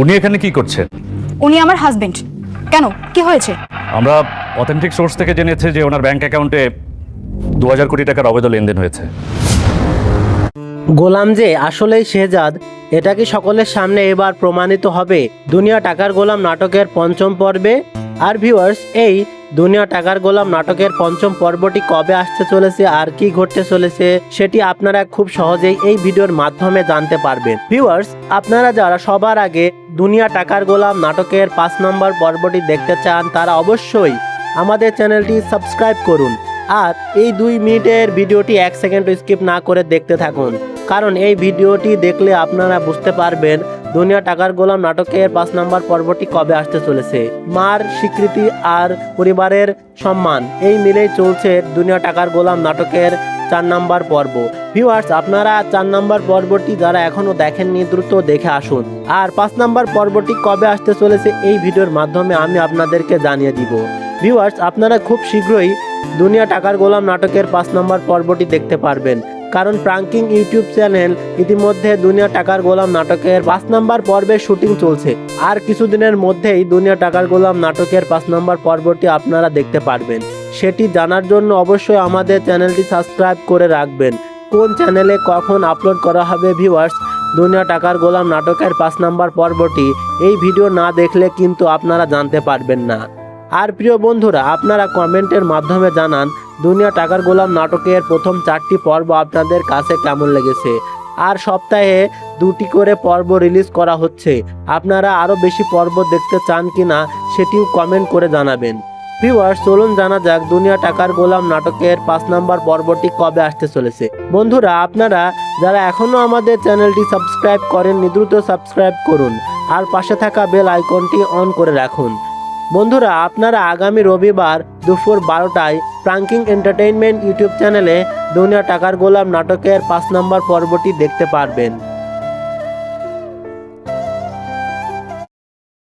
উনি এখানে কি করছেন? উনি আমার হাজবেন্ড। কেন, কি হয়েছে? আমরা অথেন্টিক সোর্স থেকে জেনেছি যে ওনার ব্যাংক অ্যাকাউন্টে 2000 কোটি টাকার অবৈধ লেনদেন হয়েছে। গোলাম যে আসলেই শেহজাদ, এটা কি সকলের সামনে এবার প্রমাণিত হবে দুনিয়া টাকার গোলাম নাটকের পঞ্চম পর্বে? আর ভিউয়ার্স, এই দুনিয়া টাকার গোলাম নাটকের পঞ্চম পর্বটি কবে আসতে চলেছে আর কি ঘটতে চলেছে সেটি আপনারা খুব সহজেই এই ভিডিওর মাধ্যমে জানতে পারবেন। ভিউয়ার্স, আপনারা যারা সবার আগে দুনিয়া টাকার গোলাম নাটকের 5 নম্বর পর্বটি দেখতে চান তারা অবশ্যই আমাদের চ্যানেলটি সাবস্ক্রাইব করুন আর এই 2 মিনিটের ভিডিওটি 1 সেকেন্ড স্কিপ না করে দেখতে থাকুন, কারণ এই ভিডিওটি দেখলে আপনারা বুঝতে পারবেন দুনিয়া টাকার গোলাম নাটকের 5 নম্বর পর্বটি কবে আসতে চলেছে। মার স্বীকৃতি আর পরিবারের সম্মান এই মিলেই চলছে দুনিয়া টাকার গোলাম নাটকের 4 নম্বর পর্ব। ভিউয়ার্স, আপনারা 4 নম্বর পর্বটি যারা এখনো দেখেননি দ্রুত দেখে আসুন। আর 5 নম্বর পর্বটি কবে আসতে চলেছে এই ভিডিওর মাধ্যমে আমি আপনাদেরকে জানিয়ে দিব। ভিউয়ার্স, আপনারা খুব শীঘ্রই দুনিয়া টাকার গোলাম নাটকের 5 নম্বর পর্বটি দেখতে পারবেন, কারণ প্রাঙ্কিং ইউটিউব চ্যানেল ইতিমধ্যে দুনিয়া টাকার গোলাম নাটকের 5 নম্বর পর্বের শুটিং চলছে। আর কিছুদিনের মধ্যেই দুনিয়া টাকার গোলাম নাটকের 5 নম্বর পর্বটি আপনারা দেখতে পারবেন। সেটি জানার জন্য অবশ্যই আমাদের চ্যানেলটি সাবস্ক্রাইব করে রাখবেন। কোন চ্যানেলে কখন আপলোড করা হবে ভিউয়ার্স দুনিয়া টাকার গোলাম নাটকের 5 নম্বর পর্বটি, এই ভিডিও না দেখলে কিন্তু আপনারা জানতে পারবেন না। আর প্রিয় বন্ধুরা, আপনারা কমেন্টের মাধ্যমে জানান দুনিয়া টাকার গোলাম নাটকের প্রথম 4টি পর্ব আপনাদের কাছে কেমন লেগেছে। আর সপ্তাহে 2টি করে পর্ব রিলিজ করা হচ্ছে, আপনারা আরও বেশি পর্ব দেখতে চান কিনা সেটিও কমেন্ট করে জানাবেন। ভিউয়ার্স, চলুন জানা যাক দুনিয়া টাকার গোলাম নাটকের 5 নম্বর পর্বটি কবে আসতে চলেছে। বন্ধুরা, আপনারা যারা এখনও আমাদের চ্যানেলটি সাবস্ক্রাইব করেননি দ্রুত সাবস্ক্রাইব করুন আর পাশে থাকা বেল আইকনটি অন করে রাখুন। বন্ধুরা, আপনারা আগামী রবিবার দুপুর 12টায় প্রাঙ্কিং এন্টারটেইনমেন্ট ইউটিউব চ্যানেলে দুনিয়া টাকার গোলাম নাটকের 5 নম্বর পর্বটি দেখতে পারবেন।